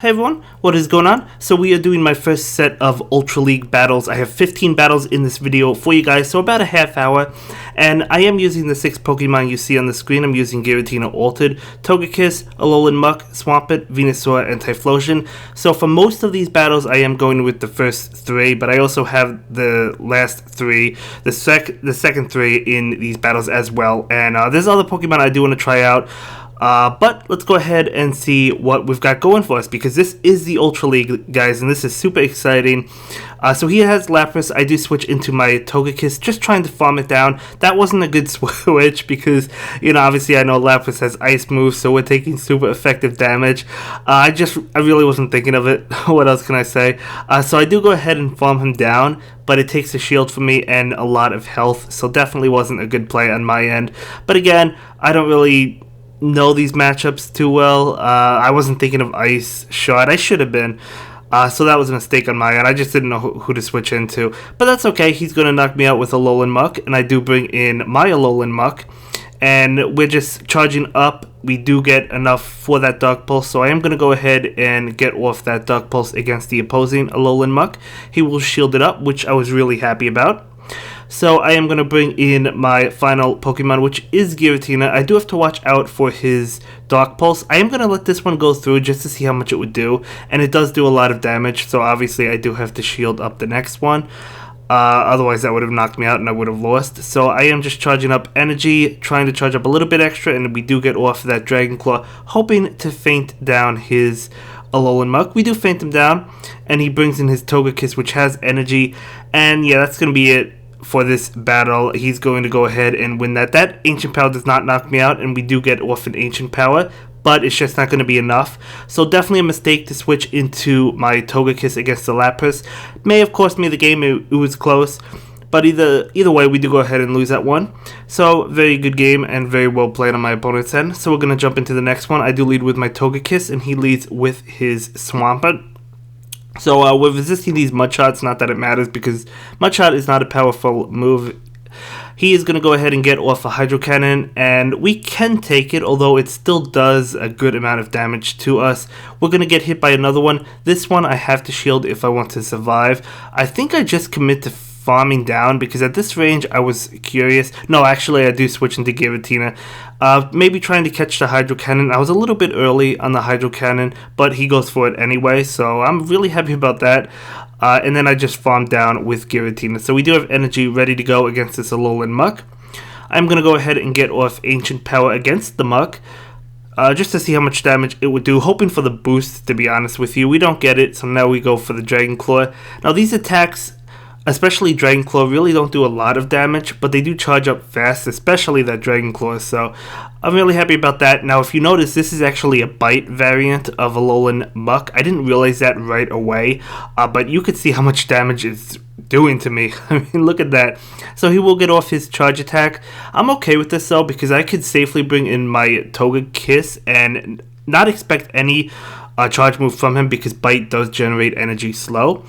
Hey everyone, what is going on? So we are doing my first set of Ultra League battles. I have 15 battles in this video for you guys, so about a half hour. And I am using the 6 Pokemon you see on the screen. I'm using Giratina Altered, Togekiss, Alolan Muck, Swampert, Venusaur, and Typhlosion. So for most of these battles, I am going with the first 3, but I also have the last 3, the second 3 in these battles as well. And there's other Pokemon I do want to try out. But let's go ahead and see what we've got going for us, because this is the Ultra League, guys, and this is super exciting. So he has Lapras. I do switch into my Togekiss, just trying to farm it down. That wasn't a good switch because, you know, obviously I know Lapras has ice moves, so we're taking super effective damage. I really wasn't thinking of it. What else can I say? So I do go ahead and farm him down, but it takes a shield from me and a lot of health, so definitely wasn't a good play on my end. But again, I don't really know these matchups too well. I wasn't thinking of Ice Shot. I should have been. So that was a mistake on my end. I just didn't know who to switch into. But that's okay. He's going to knock me out with Alolan Muck. And I do bring in my Alolan Muck. And we're just charging up. We do get enough for that Dark Pulse. So I am going to go ahead and get off that Dark Pulse against the opposing Alolan Muck. He will shield it up, which I was really happy about. So I am going to bring in my final Pokemon, which is Giratina. I do have to watch out for his Dark Pulse. I am going to let this one go through just to see how much it would do. And it does do a lot of damage, so obviously I do have to shield up the next one. Otherwise that would have knocked me out and I would have lost. So I am just charging up energy, trying to charge up a little bit extra, and we do get off that Dragon Claw, hoping to feint down his Alolan Muck. We do feint him down, and he brings in his Togekiss, which has energy. And yeah, that's going to be it for this battle. He's going to go ahead and win that. That Ancient Power does not knock me out, and we do get off an Ancient Power, but it's just not going to be enough. So definitely a mistake to switch into my Togekiss against the Lapras. May have cost me the game. It was close, but either way, we do go ahead and lose that one. So very good game and very well played on my opponent's end. So we're going to jump into the next one. I do lead with my Togekiss, and he leads with his Swampert. So we're resisting these Mud Shots, not that it matters because Mud Shot is not a powerful move. He is going to go ahead and get off a Hydro Cannon, and we can take it, although it still does a good amount of damage to us. We're going to get hit by another one. This one I have to shield if I want to survive. I think I just commit to farming down because at this range I was curious. No, actually I do switch into Giratina. Maybe trying to catch the Hydro Cannon. I was a little bit early on the Hydro Cannon, but he goes for it anyway, so I'm really happy about that. And then I just farmed down with Giratina. So we do have energy ready to go against this Alolan Muck. I'm going to go ahead and get off Ancient Power against the Muck, just to see how much damage it would do, hoping for the boost, to be honest with you. We don't get it, so now we go for the Dragon Claw. Now these attacks, especially Dragon Claw, really don't do a lot of damage, but they do charge up fast, especially that Dragon Claw, so I'm really happy about that. Now, if you notice, this is actually a Bite variant of Alolan Muck. I didn't realize that right away, but you could see how much damage it's doing to me. I mean, look at that. So he will get off his charge attack. I'm okay with this, though, because I could safely bring in my Togekiss and not expect any charge move from him because Bite does generate energy slow.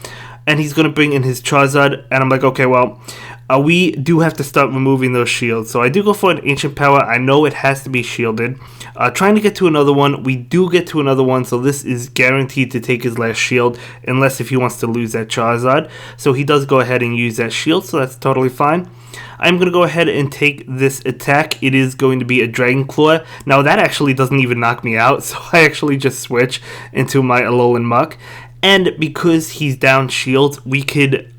And he's going to bring in his Charizard, and I'm like, okay, well, we do have to start removing those shields. So I do go for an Ancient Power. I know it has to be shielded. Trying to get to another one. We do get to another one, so this is guaranteed to take his last shield, unless if he wants to lose that Charizard. So he does go ahead and use that shield, so that's totally fine. I'm going to go ahead and take this attack. It is going to be a Dragon Claw. Now, that actually doesn't even knock me out, so I actually just switch into my Alolan Muck. And because he's down shield, we could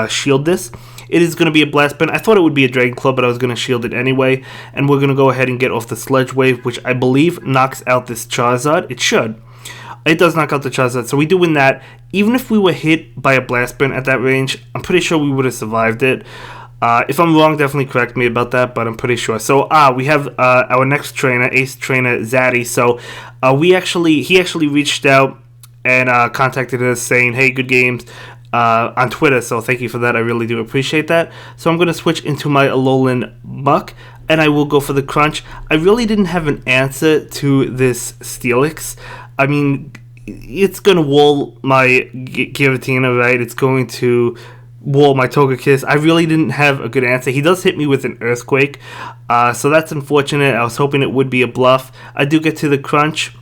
shield this. It is going to be a Blast Burn. I thought it would be a Dragon Claw, but I was going to shield it anyway. And we're going to go ahead and get off the Sludge Wave, which I believe knocks out this Charizard. It should. It does knock out the Charizard, so we do win that. Even if we were hit by a Blast Burn at that range, I'm pretty sure we would have survived it. If I'm wrong, definitely correct me about that, but I'm pretty sure. So, we have our next trainer, Ace Trainer Zaddy. So, he actually reached out and contacted us saying, hey, good games, on Twitter, so thank you for that. I really do appreciate that. So I'm going to switch into my Alolan Muck, and I will go for the Crunch. I really didn't have an answer to this Steelix. I mean, it's going to wall my Giratina, right? It's going to wall my Togekiss. I really didn't have a good answer. He does hit me with an Earthquake, so that's unfortunate. I was hoping it would be a bluff. I do get to the Crunch.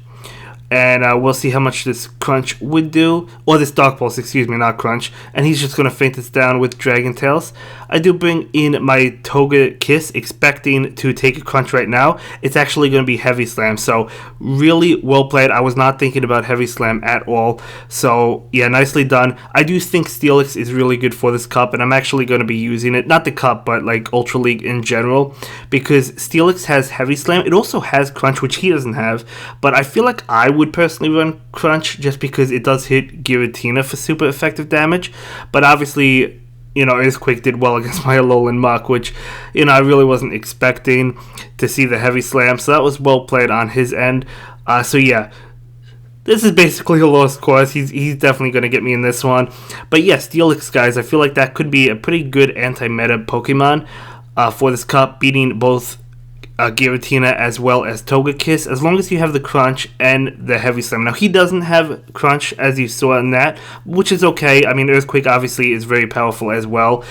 and we'll see how much this Crunch would do, or this Dark Pulse, excuse me, not Crunch, and he's just going to faint this down with Dragon Tails. I do bring in my Togekiss, expecting to take a Crunch right now. It's actually going to be Heavy Slam, so really well played. I was not thinking about Heavy Slam at all, so yeah, nicely done. I do think Steelix is really good for this cup, and I'm actually going to be using it, not the cup, but like Ultra League in general, because Steelix has Heavy Slam. It also has Crunch, which he doesn't have, but I feel like I would personally run Crunch just because it does hit Giratina for super effective damage, but obviously, you know, Earthquake did well against my Alolan Muck, which, you know, I really wasn't expecting to see the Heavy Slam, so that was well played on his end. So yeah, this is basically a lost cause. He's definitely going to get me in this one. But yeah, Steelix, guys, I feel like that could be a pretty good anti-meta Pokemon for this cup, beating both Giratina as well as Togekiss, as long as you have the Crunch and the Heavy Slam. Now, he doesn't have Crunch, as you saw in that, which is okay. I mean, Earthquake obviously is very powerful as well.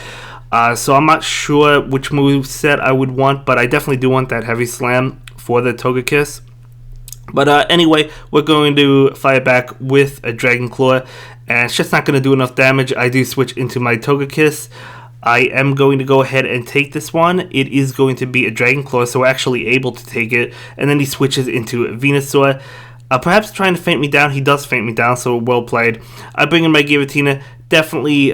So I'm not sure which moveset I would want, but I definitely do want that Heavy Slam for the Togekiss. But anyway, we're going to fire back with a Dragon Claw, and it's just not going to do enough damage. I do switch into my Togekiss. I am going to go ahead and take this one. It is going to be a Dragon Claw, so we're actually able to take it. And then he switches into a Venusaur. Perhaps trying to feint me down. He does feint me down, so well played. I bring in my Giratina. Definitely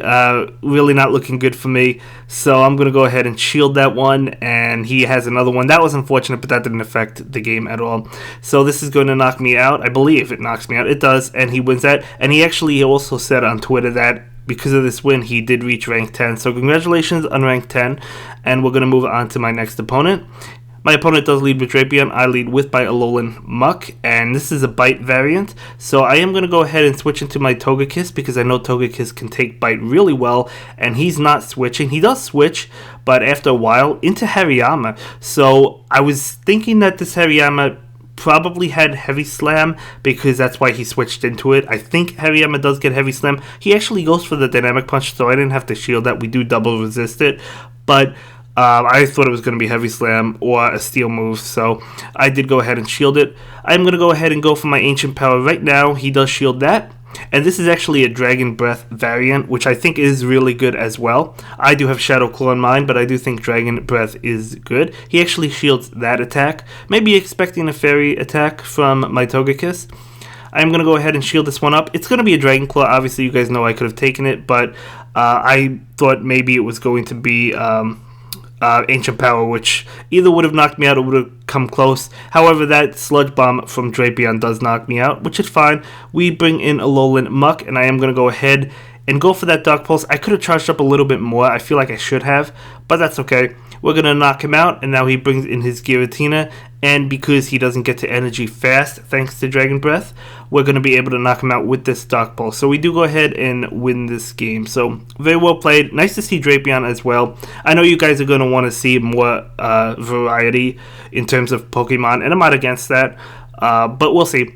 really not looking good for me. So I'm going to go ahead and shield that one. And he has another one. That was unfortunate, but that didn't affect the game at all. So this is going to knock me out. I believe it knocks me out. It does, and he wins that. And he actually also said on Twitter that because of this win, he did reach rank 10. So congratulations on rank 10. And we're going to move on to my next opponent. My opponent does lead with Drapion. I lead with my Alolan Muck. And this is a Bite variant. So I am going to go ahead and switch into my Togekiss, because I know Togekiss can take Bite really well. And he's not switching. He does switch, but after a while, into Hariyama. So I was thinking that this Hariyama probably had Heavy Slam, because that's why he switched into it. I think Hariyama does get Heavy Slam. He actually goes for the Dynamic Punch, so I didn't have to shield that. We do double resist it, but I thought it was going to be Heavy Slam or a Steel move, so I did go ahead and shield it. I'm going to go ahead and go for my Ancient Power right now. He does shield that. And this is actually a Dragon Breath variant, which I think is really good as well. I do have Shadow Claw in mind, but I do think Dragon Breath is good. He actually shields that attack. Maybe expecting a Fairy attack from my Togekiss. I'm going to go ahead and shield this one up. It's going to be a Dragon Claw. Obviously, you guys know I could have taken it, but I thought maybe it was going to be Ancient Power, which either would have knocked me out or would have come close. However, that Sludge Bomb from Drapion does knock me out, which is fine. We bring in Alolan Muck, and I am going to go ahead and go for that Dark Pulse. I could have charged up a little bit more. I feel like I should have, but that's okay. We're going to knock him out, and now he brings in his Giratina, and because he doesn't get to energy fast, thanks to Dragon Breath, we're going to be able to knock him out with this Dark Pulse. So we do go ahead and win this game. So very well played. Nice to see Drapion as well. I know you guys are going to want to see more variety in terms of Pokemon, and I'm not against that, but we'll see.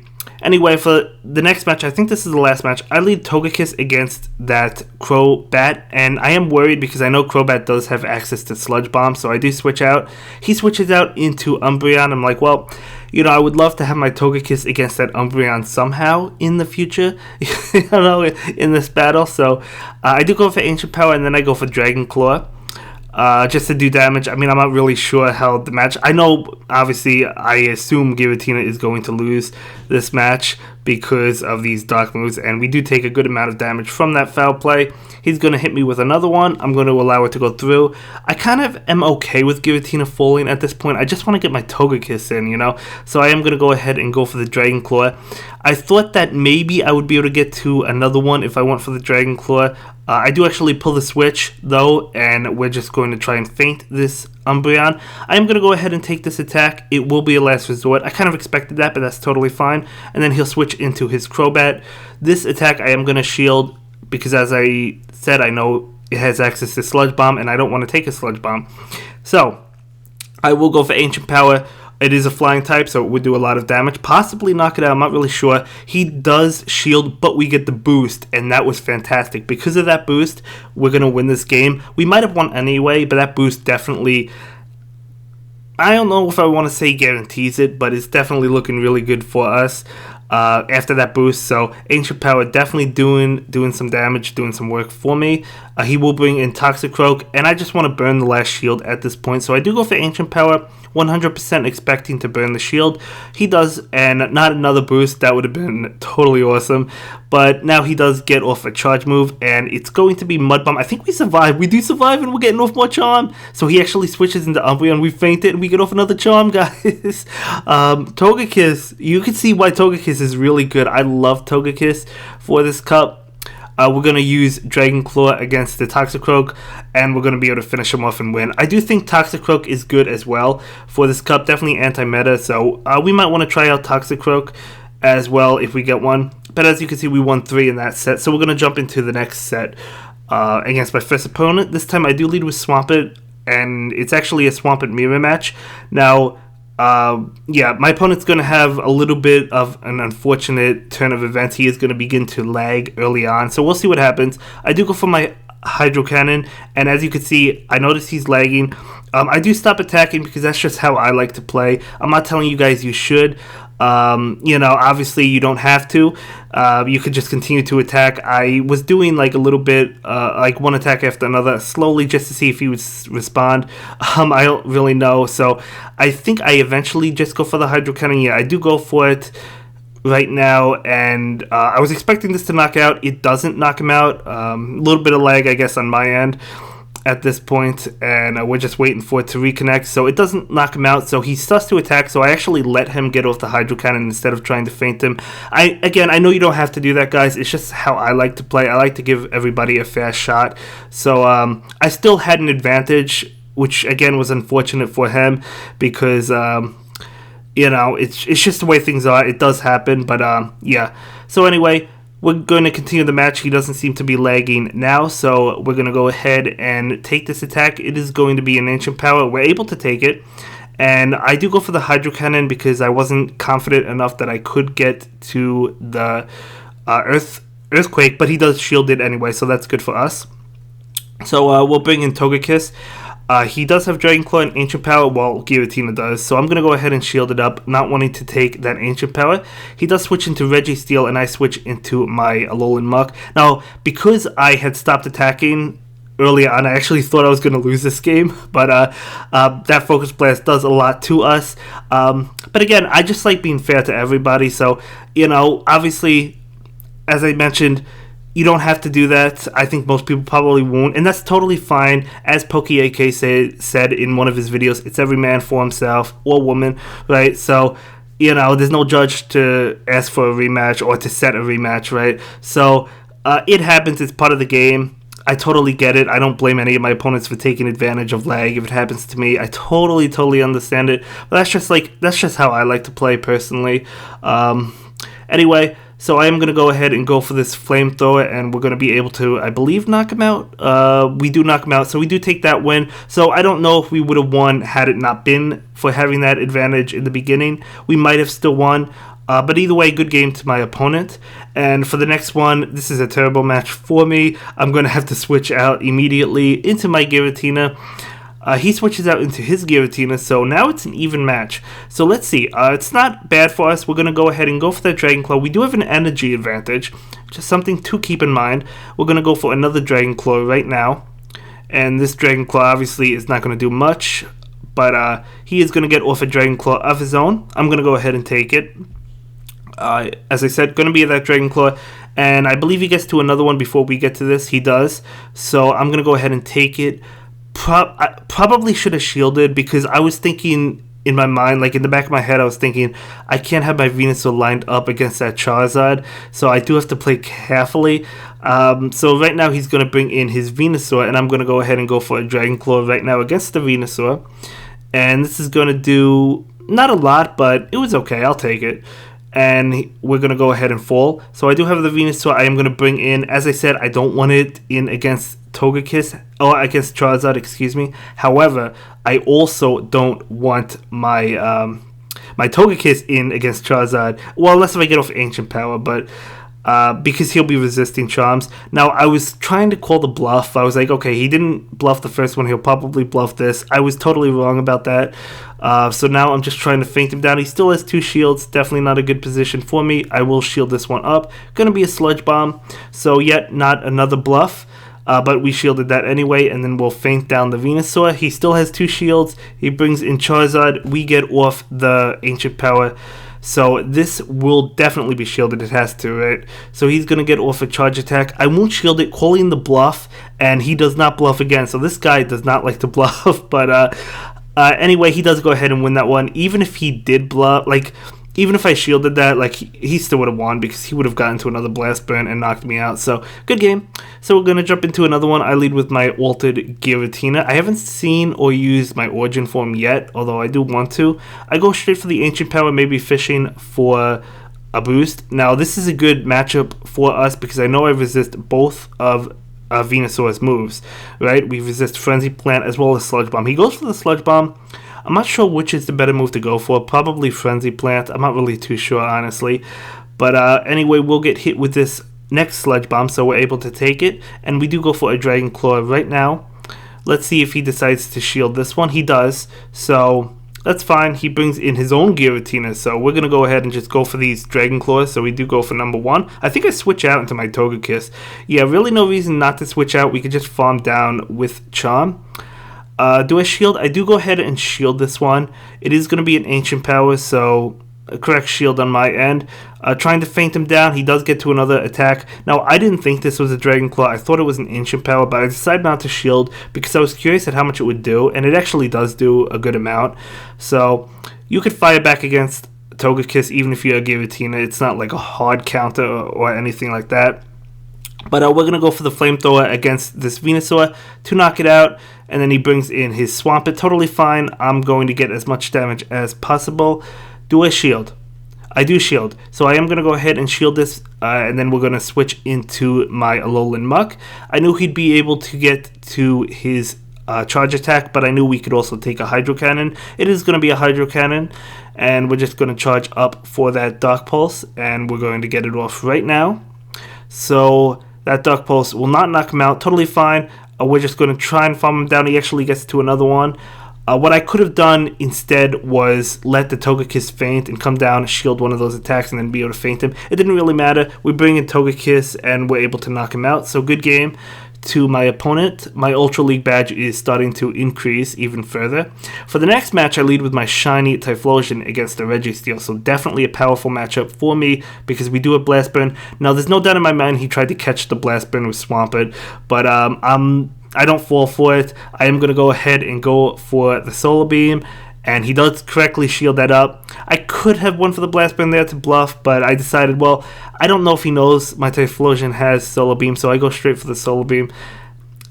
Anyway, for the next match, I think this is the last match, I lead Togekiss against that Crobat, and I am worried because I know Crobat does have access to Sludge Bomb, so I do switch out. He switches out into Umbreon. I'm like, well, you know, I would love to have my Togekiss against that Umbreon somehow in the future, you know, in this battle. So I do go for Ancient Power, and then I go for Dragon Claw. Just to do damage. I mean, I'm not really sure how the match... I know, obviously, I assume Giratina is going to lose this match because of these dark moves, and we do take a good amount of damage from that foul play. He's going to hit me with another one. I'm going to allow it to go through. I kind of am okay with Giratina falling at this point. I just want to get my Togekiss in, you know? So I am going to go ahead and go for the Dragon Claw. I thought that maybe I would be able to get to another one if I went for the Dragon Claw. I do actually pull the switch, though, and we're just going to try and feint this Umbreon. I am going to go ahead and take this attack. It will be a last resort. I kind of expected that, but that's totally fine. And then he'll switch into his Crobat. This attack I am going to shield because, as I said, I know it has access to Sludge Bomb, and I don't want to take a Sludge Bomb. So I will go for Ancient Power. It is a flying type, so it would do a lot of damage. Possibly knock it out, I'm not really sure. He does shield, but we get the boost, and that was fantastic. Because of that boost, we're going to win this game. We might have won anyway, but that boost definitely... I don't know if I want to say guarantees it, but it's definitely looking really good for us. after that boost. So Ancient Power definitely doing some damage, doing some work for me. He will bring in Toxicroak, and I just want to burn the last shield at this point. So I do go for Ancient Power, 100% expecting to burn the shield. He does, and not another boost. That would have been totally awesome. But now he does get off a charge move, and it's going to be Mud Bomb. I think we survive. We do survive, and we're getting off more Charm. So he actually switches into Umbreon. We fainted, and we get off another Charm, guys. Togekiss. You can see why Togekiss is really good. I love Togekiss for this cup. We're going to use Dragon Claw against the Toxicroak, and we're going to be able to finish him off and win. I do think Toxicroak is good as well for this cup. Definitely anti-meta, so we might want to try out Toxicroak as well if we get one. But as you can see, we won 3 in that set, so we're going to jump into the next set against my first opponent. This time I do lead with Swampert, and it's actually a Swampert mirror match. Now, yeah, my opponent's going to have a little bit of an unfortunate turn of events. He is going to begin to lag early on, so we'll see what happens. I do go for my Hydro Cannon, and as you can see, I notice he's lagging. I do stop attacking because that's just how I like to play. I'm not telling you guys you should. You know, obviously you don't have to. You could just continue to attack. I was doing like a little bit, like one attack after another, slowly just to see if he would respond. I don't really know. So I think I eventually just go for the Hydro Cannon. Yeah, I do go for it right now, and I was expecting this to knock out. It doesn't knock him out. A little bit of lag, I guess, on my end at this point, and we're just waiting for it to reconnect. So it doesn't knock him out, so he starts to attack. So I actually let him get off the Hydro Cannon instead of trying to feint him. I know you don't have to do that, guys. It's just how I like to play. I like to give everybody a fair shot. So I still had an advantage, which again was unfortunate for him because you know, it's just the way things are. It does happen, but yeah. So anyway, we're going to continue the match. He doesn't seem to be lagging now, so we're going to go ahead and take this attack. It is going to be an Ancient Power. We're able to take it, and I do go for the Hydro Cannon because I wasn't confident enough that I could get to the Earthquake, but he does shield it anyway, so that's good for us. So we'll bring in Togekiss. He does have Dragon Claw and Ancient Power, while Giratina does, so I'm going to go ahead and shield it up, not wanting to take that Ancient Power. He does switch into Registeel, and I switch into my Alolan Muck. Now, because I had stopped attacking earlier on, I actually thought I was going to lose this game, but that Focus Blast does a lot to us. But again, I just like being fair to everybody, so, you know, obviously, as I mentioned, you don't have to do that. I think most people probably won't, and that's totally fine. As PokeAK said in one of his videos, it's every man for himself, or woman, right? So, you know, there's no judge to ask for a rematch or to set a rematch, right? So, it happens. It's part of the game. I totally get it. I don't blame any of my opponents for taking advantage of lag if it happens to me. I totally understand it. But that's just how I like to play personally. Anyway, so I am going to go ahead and go for this Flamethrower, and we're going to be able to, I believe, knock him out. We do knock him out, so we do take that win. So I don't know if we would have won had it not been for having that advantage in the beginning. We might have still won. But either way, good game to my opponent. And for the next one, this is a terrible match for me. I'm going to have to switch out immediately into my Giratina. He switches out into his Giratina, so now it's an even match. So let's see. It's not bad for us. We're going to go ahead and go for that Dragon Claw. We do have an energy advantage, just something to keep in mind. We're going to go for another Dragon Claw right now. And this Dragon Claw obviously is not going to do much, but he is going to get off a Dragon Claw of his own. I'm going to go ahead and take it. As I said, going to be that Dragon Claw, and I believe he gets to another one before we get to this. He does, so I'm going to go ahead and take it. I probably should have shielded, because I was thinking in my mind, like in the back of my head, I was thinking I can't have my Venusaur lined up against that Charizard, so I do have to play carefully. So right now he's going to bring in his Venusaur, and I'm going to go ahead and go for a Dragon Claw right now against the Venusaur, and this is going to do not a lot, but it was okay. I'll take it. And we're going to go ahead and fall. So I do have the Venusaur. I am going to bring in, as I said, I don't want it in against Togekiss, or against Charizard, excuse me. However, I also don't want my my Togekiss in against Charizard. Well, unless if I get off Ancient Power, but because he'll be resisting charms. Now, I was trying to call the bluff. I was like, okay, he didn't bluff the first one. He'll probably bluff this. I was totally wrong about that. So now I'm just trying to feint him down. He still has 2 shields. Definitely not a good position for me. I will shield this one up. Going to be a Sludge Bomb. So yet not another bluff. But we shielded that anyway, and then we'll feint down the Venusaur. He still has 2 shields. He brings in Charizard. We get off the Ancient Power. So this will definitely be shielded. It has to, right? So he's going to get off a Charge Attack. I won't shield it, calling the bluff, and he does not bluff again. So this guy does not like to bluff. But anyway, he does go ahead and win that one. Even if he did bluff, like... Even if I shielded that, like, he still would have won because he would have gotten to another Blast Burn and knocked me out. So, good game. So, we're going to jump into another one. I lead with my Altered Giratina. I haven't seen or used my Origin form yet, although I do want to. I go straight for the Ancient Power, maybe fishing for a boost. Now, this is a good matchup for us because I know I resist both of Venusaur's moves, right? We resist Frenzy Plant as well as Sludge Bomb. He goes for the Sludge Bomb. I'm not sure which is the better move to go for. Probably Frenzy Plant. I'm not really too sure, honestly. But anyway, we'll get hit with this next Sludge Bomb, so we're able to take it. And we do go for a Dragon Claw right now. Let's see if he decides to shield this one. He does. So that's fine. He brings in his own Giratina. So we're going to go ahead and just go for these Dragon Claws. So we do go for number 1. I think I switch out into my Togekiss. Yeah, really no reason not to switch out. We could just farm down with Charm. Do I shield? I do go ahead and shield this one. It is going to be an Ancient Power, so a correct shield on my end. Trying to feint him down. He does get to another attack. Now, I didn't think this was a Dragon Claw. I thought it was an Ancient Power, but I decided not to shield because I was curious at how much it would do, and it actually does do a good amount. So, you could fire back against Togekiss even if you're a Giratina. It's not like a hard counter or anything like that. But we're going to go for the Flamethrower against this Venusaur to knock it out. And then he brings in his Swampert. Totally fine. I'm going to get as much damage as possible. Do I shield? I do shield. So I am going to go ahead and shield this. And then we're going to switch into my Alolan Muck. I knew he'd be able to get to his Charge Attack. But I knew we could also take a Hydro Cannon. It is going to be a Hydro Cannon. And we're just going to charge up for that Dark Pulse. And we're going to get it off right now. So... that Dark Pulse will not knock him out. Totally fine. We're just going to try and farm him down. He actually gets to another one. What I could have done instead was let the Togekiss feint and come down, shield one of those attacks, and then be able to feint him. It didn't really matter. We bring in Togekiss, and we're able to knock him out. So good game to my opponent. My Ultra League badge is starting to increase even further. For the next match, I lead with my shiny Typhlosion against the Registeel, so definitely a powerful matchup for me because we do have Blast Burn. Now, there's no doubt in my mind he tried to catch the Blast Burn with Swampert, but I don't fall for it. I am going to go ahead and go for the Solar Beam, and he does correctly shield that up. I could have went for the Blast Burn there to bluff, but I decided, well, I don't know if he knows my Typhlosion has Solar Beam, so I go straight for the Solar Beam.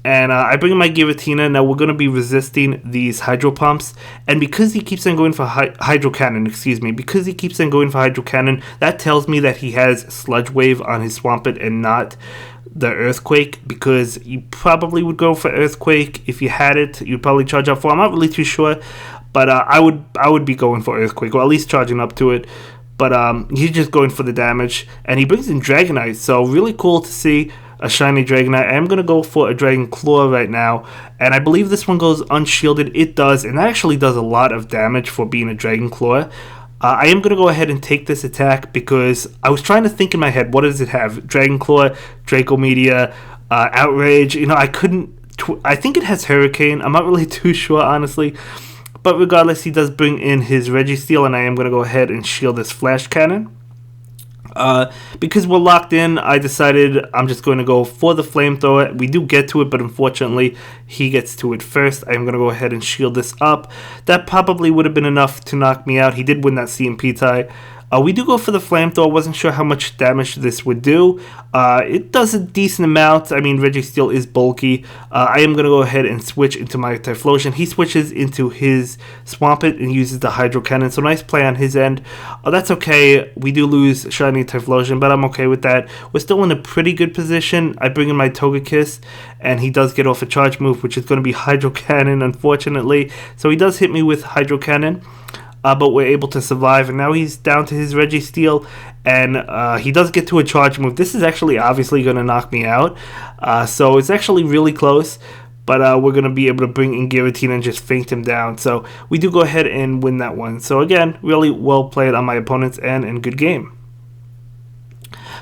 And I bring in my Giratina. Now we're going to be resisting these Hydro Pumps. And because he keeps on going for Hydro Cannon, because he keeps on going for Hydro Cannon, that tells me that he has Sludge Wave on his Swampert and not the Earthquake, because you probably would go for Earthquake. If you had it, you'd probably charge up for. I'm not really too sure, but I would be going for Earthquake, or at least charging up to it. But he's just going for the damage, and he brings in Dragonite, so really cool to see a shiny Dragonite. I am going to go for a Dragon Claw right now, and I believe this one goes unshielded. It does, and that actually does a lot of damage for being a Dragon Claw. I am going to go ahead and take this attack because I was trying to think in my head, what does it have? Dragon Claw, Draco Meteor, Outrage. You know, I couldn't... I think it has Hurricane. I'm not really too sure, honestly. But regardless, he does bring in his Registeel, and I am going to go ahead and shield this Flash Cannon. Because we're locked in, I decided I'm just going to go for the Flamethrower. We do get to it, but unfortunately, he gets to it first. I'm going to go ahead and shield this up. That probably would have been enough to knock me out. He did win that CMP tie. We do go for the Flamethrower. Wasn't sure how much damage this would do. It does a decent amount. I mean, Registeel is bulky. I am going to go ahead and switch into my Typhlosion. He switches into his Swampert and uses the Hydro Cannon. So nice play on his end. That's okay. We do lose shiny Typhlosion, but I'm okay with that. We're still in a pretty good position. I bring in my Togekiss, and he does get off a charge move, which is going to be Hydro Cannon, unfortunately. So he does hit me with Hydro Cannon. but we're able to survive, and now he's down to his Registeel, and he does get to a charge move. This is actually obviously going to knock me out, so it's actually really close, but we're going to be able to bring in Giratina and just feint him down. So we do go ahead and win that one. So again, really well played on my opponent's end and good game.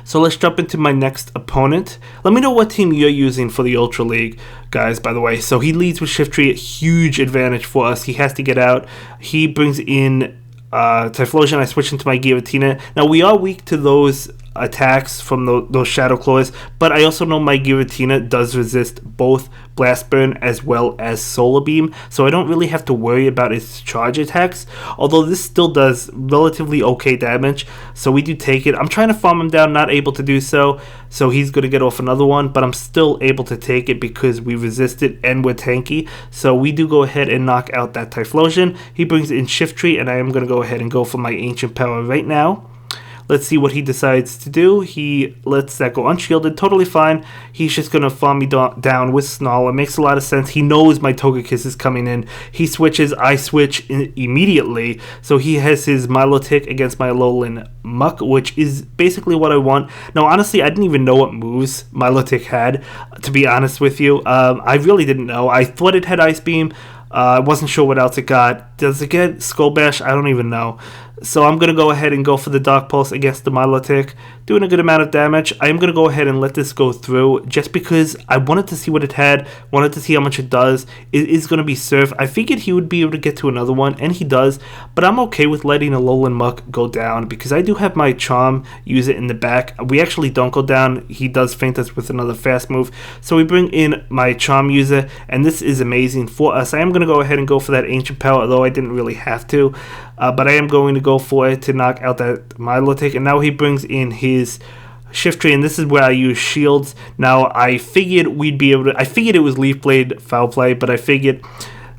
So let's jump into my next opponent. Let me know what team you're using for the Ultra League, guys, by the way. So he leads with Shift Tree, a huge advantage for us. He has to get out. He brings in Typhlosion. I switch into my Giratina. Now, we are weak to those attacks from those Shadow Claws, but I also know my Giratina does resist both Blast Burn as well as Solar Beam, so I don't really have to worry about its charge attacks, although this still does relatively okay damage, so we do take it. I'm trying to farm him down, not able to do so, so he's going to get off another one, but I'm still able to take it because we resist it and we're tanky, so we do go ahead and knock out that Typhlosion. He brings in Shift Tree, and I am going to go ahead and go for my Ancient Power right now. Let's see what he decides to do. He lets that go unshielded, totally fine. He's just going to farm me down with Snarl. It makes a lot of sense. He knows my Togekiss is coming in. He switches, I switch immediately. So he has his Milotic against my Alolan Muck, which is basically what I want. Now, honestly, I didn't even know what moves Milotic had, to be honest with you. I really didn't know. I thought it had Ice Beam. I wasn't sure what else it got. Does it get Skull Bash? I don't even know. So I'm going to go ahead and go for the Dark Pulse against the Milotic, doing a good amount of damage. I am going to go ahead and let this go through just because I wanted to see what it had, wanted to see how much it does. It is going to be Surf. I figured he would be able to get to another one, and he does, but I'm okay with letting a Alolan Muck go down because I do have my Charm use it in the back. We actually don't go down. He does feint us with another fast move. So we bring in my Charm user, and this is amazing for us. I am going to go ahead and go for that Ancient Power, although I didn't really have to. But I am going to go for it to knock out that Milotic, and now he brings in his Shift Tree, and this is where I use shields. Now I figured we'd be able to. I figured it was Leaf Blade Foul Play, but I figured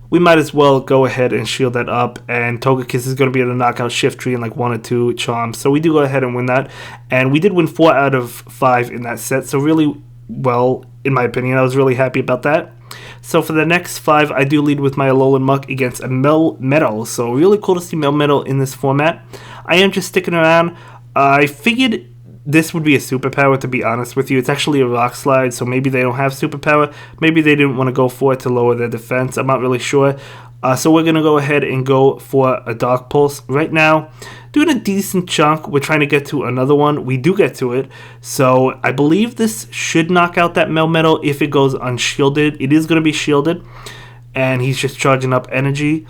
we might as well go ahead and shield that up, and Togekiss is going to be able to knock out Shift Tree in like 1 or 2 charms. So we do go ahead and win that, and we did win 4 out of 5 in that set. So really well, in my opinion, I was really happy about that. So for the next 5, I do lead with my Alolan Muck against a Melmetal. So really cool to see Melmetal in this format. I am just sticking around. I figured this would be a superpower, to be honest with you. It's actually a Rock Slide, so maybe they don't have superpower. Maybe they didn't want to go for it to lower their defense. I'm not really sure. So we're going to go ahead and go for a Dark Pulse right now. Doing a decent chunk. We're trying to get to another one. We do get to it. So I believe this should knock out that Melmetal if it goes unshielded. It is going to be shielded. And he's just charging up energy.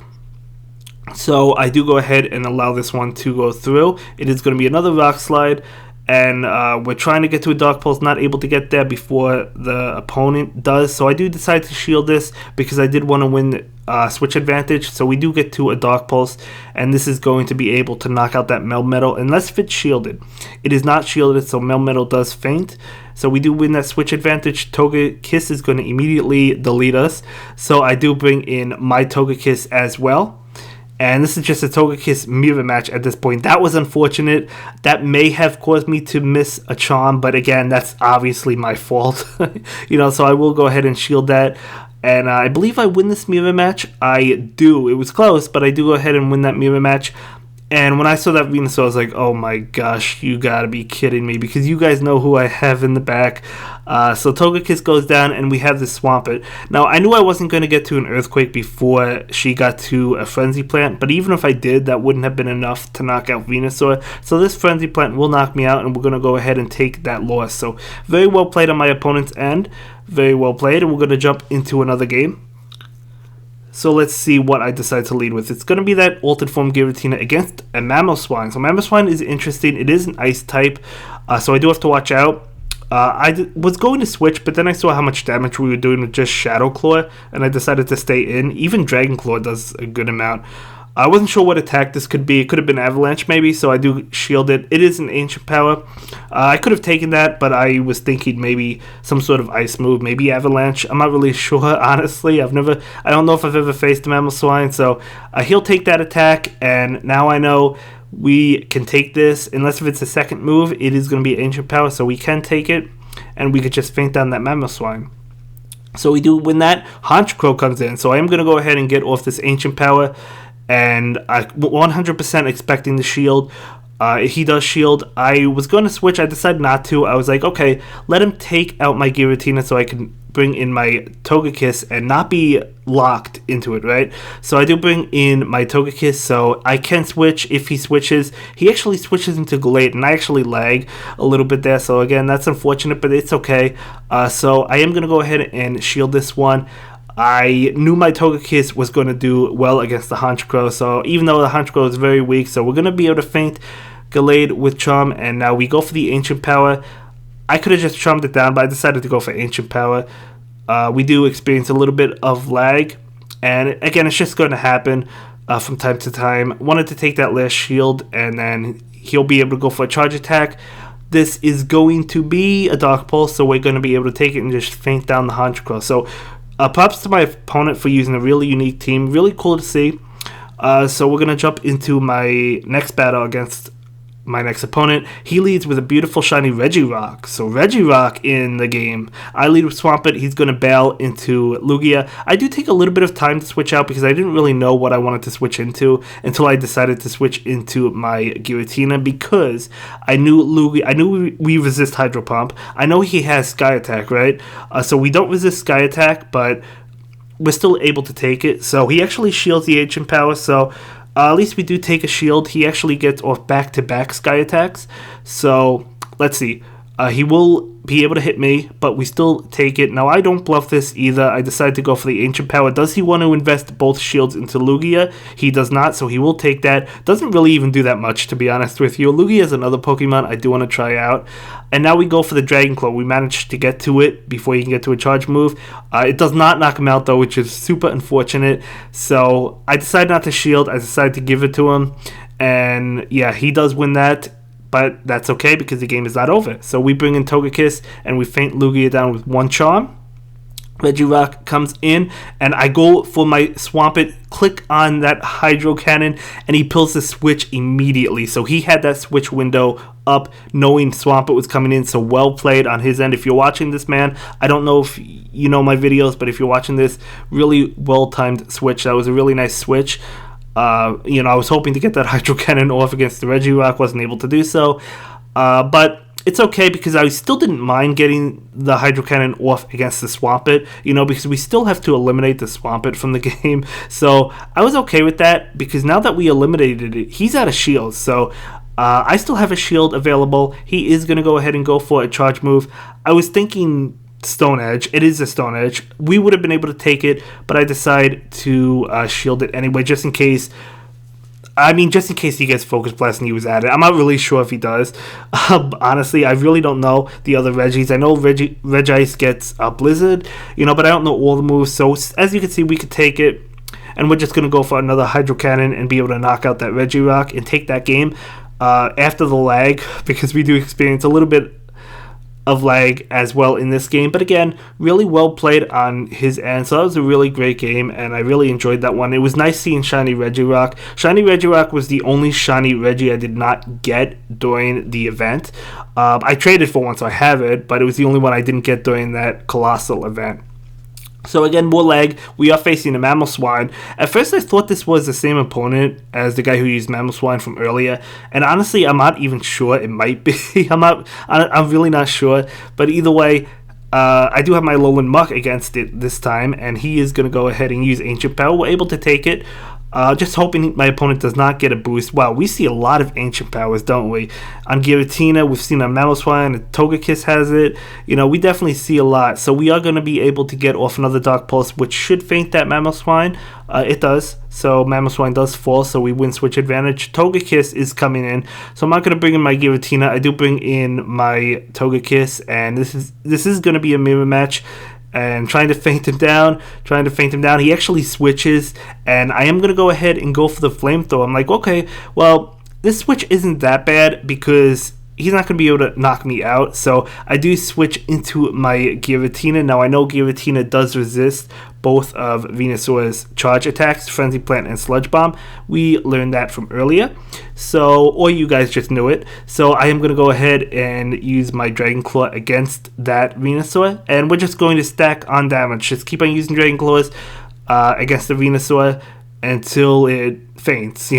So I do go ahead and allow this one to go through. It is going to be another Rock Slide. And we're trying to get to a Dark Pulse, not able to get there before the opponent does. So I do decide to shield this because I did want to win switch advantage. So we do get to a Dark Pulse, and this is going to be able to knock out that Melmetal, unless if it's shielded. It is not shielded, so Melmetal does feint. So we do win that switch advantage. Togekiss is going to immediately delete us. So I do bring in my Togekiss as well. And this is just a Togekiss mirror match at this point. That was unfortunate. That may have caused me to miss a charm, but again, that's obviously my fault. So I will go ahead and shield that. And I believe I win this mirror match. I do. It was close, but I do go ahead and win that mirror match. And when I saw that Venusaur, I was like, oh my gosh, you gotta be kidding me, because you guys know who I have in the back. So Togekiss goes down, and we have this Swampert. Now, I knew I wasn't going to get to an Earthquake before she got to a Frenzy Plant, but even if I did, that wouldn't have been enough to knock out Venusaur. So this Frenzy Plant will knock me out, and we're going to go ahead and take that loss. So very well played on my opponent's end. Very well played, and we're going to jump into another game. So let's see what I decide to lead with. It's going to be that Altered Form Giratina against a Mamoswine. So Mamoswine is interesting. It is an Ice type, so I do have to watch out. I was going to switch, but then I saw how much damage we were doing with just Shadow Claw, and I decided to stay in. Even Dragon Claw does a good amount. I wasn't sure what attack this could be. It could have been Avalanche maybe, so I do shield it. It is an Ancient Power. I could have taken that, but I was thinking maybe some sort of Ice move, maybe Avalanche. I'm not really sure, honestly. I don't know if I've ever faced a Mamoswine, so he'll take that attack, and now I know we can take this. Unless if it's a second move, it is going to be Ancient Power, so we can take it, and we could just feint down that Mamoswine. So we do win that. Honchkrow comes in, so I am going to go ahead and get off this Ancient Power. and I 100% expecting the shield. He does shield. I was going to switch. I decided not to. I was like, okay, let him take out my Giratina so I can bring in my Togekiss and not be locked into it, right? So I do bring in my Togekiss, so I can switch if he switches. He actually switches into Gallade, and I actually lag a little bit there. So again, that's unfortunate, but it's okay. So I am going to go ahead and shield this one. I knew my Togekiss was going to do well against the Honchkrow, so even though the Honchkrow is very weak, so we're going to be able to feint Gallade with Charm, and now we go for the Ancient Power. I could have just charmed it down, but I decided to go for Ancient Power. We do experience a little bit of lag, and again, it's just going to happen from time to time. Wanted to take that last shield, and then he'll be able to go for a charge attack. This is going to be a Dark Pulse, so we're going to be able to take it and just feint down the Honchkrow. So props to my opponent for using a really unique team. Really cool to see. So we're going to jump into my next battle against my next opponent. He leads with a beautiful shiny Regirock. So Regirock in the game. I lead with Swampert. He's going to bail into Lugia. I do take a little bit of time to switch out because I didn't really know what I wanted to switch into until I decided to switch into my Giratina, because I knew Lugia. I knew we resist Hydro Pump. I know he has Sky Attack, right? So we don't resist Sky Attack, but we're still able to take it. So he actually shields the Ancient Power, so at least we do take a shield. He actually gets off back-to-back Sky Attacks. So, let's see. He will be able to hit me, but we still take it. Now, I don't bluff this either. I decided to go for the Ancient Power. Does he want to invest both shields into Lugia? He does not, so he will take that. Doesn't really even do that much, to be honest with you. Lugia is another Pokemon I do want to try out. And now we go for the Dragon Claw. We managed to get to it before he can get to a charge move. It does not knock him out, though, which is super unfortunate. So I decided not to shield. I decided to give it to him. And yeah, he does win that. But that's okay because the game is not over. So we bring in Togekiss and we feint Lugia down with one charm. Regirock comes in and I go for my Swampert, click on that Hydro Cannon, and he pulls the switch immediately. So he had that switch window up knowing Swampert was coming in, so well played on his end. If you're watching this, man, I don't know if you know my videos, but if you're watching this, really well-timed switch. That was a really nice switch. I was hoping to get that Hydro Cannon off against the Regirock, wasn't able to do so, but it's okay because I still didn't mind getting the Hydro Cannon off against the Swampert, because we still have to eliminate the Swampert from the game, so I was okay with that because now that we eliminated it, he's out of shields, so I still have a shield available. He is going to go ahead and go for a charge move. I was thinking Stone Edge. It is a Stone Edge. We would have been able to take it, but I decide to shield it anyway, just in case. Just in case he gets Focus Blast and he was at it. I'm not really sure if he does. Honestly, I really don't know the other Regis. I know Regice gets Blizzard, but I don't know all the moves. So as you can see, we could take it, and we're just going to go for another Hydro Cannon and be able to knock out that Regirock and take that game after the lag, because we do experience a little bit of lag as well in this game, but again, really well played on his end, so that was a really great game and I really enjoyed that one. It was nice seeing shiny Regirock. Shiny Regirock was the only shiny Regi I did not get during the event. I traded for one, so I have it, but it was the only one I didn't get during that Colossal event. So again, more lag. We are facing a Mamoswine. At first I thought this was the same opponent as the guy who used Mamoswine from earlier, and honestly I'm not even sure. It might be. I'm really not sure, but either way, I do have my Lowland Muck against it this time, and he is going to go ahead and use Ancient Power. We're able to take it. Just hoping my opponent does not get a boost. Wow, we see a lot of Ancient Powers, don't we? On Giratina, we've seen a Mamoswine, a Togekiss has it. We definitely see a lot. So we are going to be able to get off another Dark Pulse, which should feint that Mamoswine. It does. So Mamoswine does fall, so we win switch advantage. Togekiss is coming in. So I'm not going to bring in my Giratina. I do bring in my Togekiss, and this is going to be a mirror match. And trying to feint him down. He actually switches, and I am going to go ahead and go for the Flamethrower. I'm like, okay, well, this switch isn't that bad because he's not going to be able to knock me out. So I do switch into my Giratina. Now I know Giratina does resist both of Venusaur's charge attacks, Frenzy Plant and Sludge Bomb. We learned that from earlier. So, or you guys just knew it. So I am going to go ahead and use my Dragon Claw against that Venusaur. And we're just going to stack on damage. Just keep on using Dragon Claws against the Venusaur. until it faints,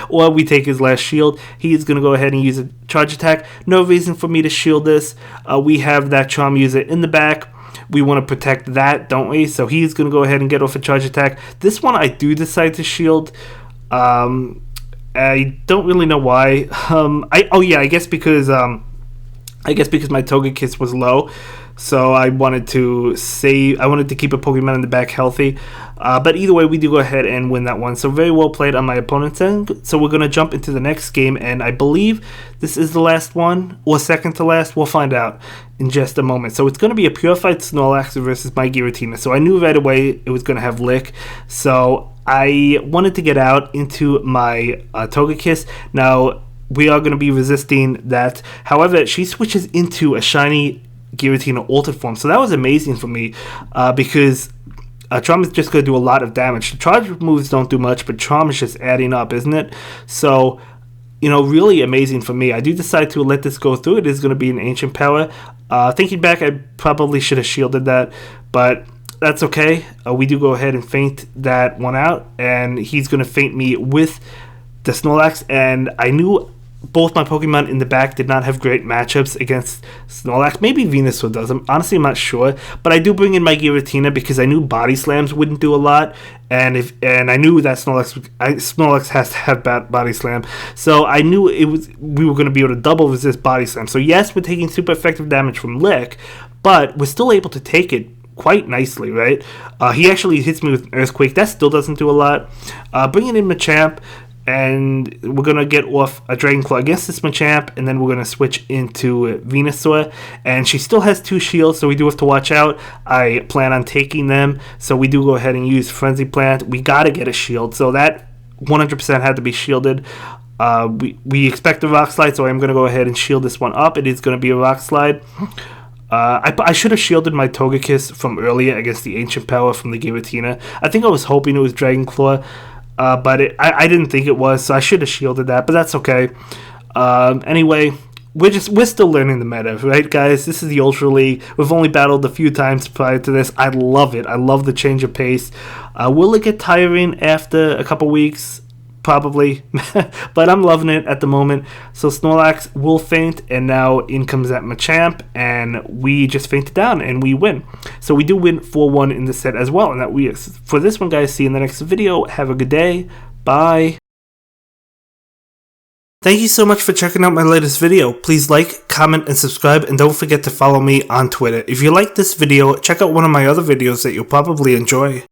or we take his last shield. He's going to go ahead and use a charge attack. No reason for me to shield this. We have that Charm user in the back. We want to protect that, don't we? So he's going to go ahead and get off a charge attack. This one I do decide to shield. I don't really know why. I guess because my Togekiss was low, so I wanted to keep a Pokemon in the back healthy. But either way, we do go ahead and win that one. So very well played on my opponent's end. So we're going to jump into the next game, and I believe this is the last one, or second to last. We'll find out in just a moment. So it's going to be a Purified Snorlax versus my Giratina. So I knew right away it was going to have Lick. So I wanted to get out into my Togekiss. Now, we are going to be resisting that. However, she switches into a shiny Giratina altered form. So that was amazing for me because Charm is just going to do a lot of damage. The charge moves don't do much, but Charm is just adding up, isn't it? So, really amazing for me. I do decide to let this go through. It is going to be an Ancient Power. Thinking back, I probably should have shielded that, but that's okay. We do go ahead and feint that one out, and he's going to feint me with the Snorlax, and I knew both my Pokemon in the back did not have great matchups against Snorlax. Maybe Venusaur does. Honestly, I'm not sure. But I do bring in my Giratina because I knew Body Slams wouldn't do a lot. And I knew that Snorlax has to have Body Slam. So I knew we were going to be able to double resist Body Slam. So yes, we're taking super effective damage from Lick, but we're still able to take it quite nicely, right? He actually hits me with an Earthquake. That still doesn't do a lot. Bringing in Machamp, and we're going to get off a Dragon Claw against this Machamp, and then we're going to switch into Venusaur, and she still has 2 shields, so we do have to watch out. I plan on taking them, so we do go ahead and use Frenzy Plant. We got to get a shield, so that 100% had to be shielded. We expect a Rock Slide, so I'm going to go ahead and shield this one up. It is going to be a Rock Slide. I should have shielded my Togekiss from earlier against the Ancient Power from the Giratina. I think I was hoping it was Dragon Claw, but I didn't think it was, so I should have shielded that, but that's okay. Anyway, we're still learning the meta, right, guys? This is the Ultra League. We've only battled a few times prior to this. I love it. I love the change of pace. Will it get tiring after a couple weeks? Probably, but I'm loving it at the moment. So Snorlax will feint, and now in comes that Machamp, and we just feint it down, and we win. So we do win 4-1 in the set as well, and that we for this one, guys. See you in the next video. Have a good day. Bye. Thank you so much for checking out my latest video. Please like, comment, and subscribe, and don't forget to follow me on Twitter. If you like this video, check out one of my other videos that you'll probably enjoy.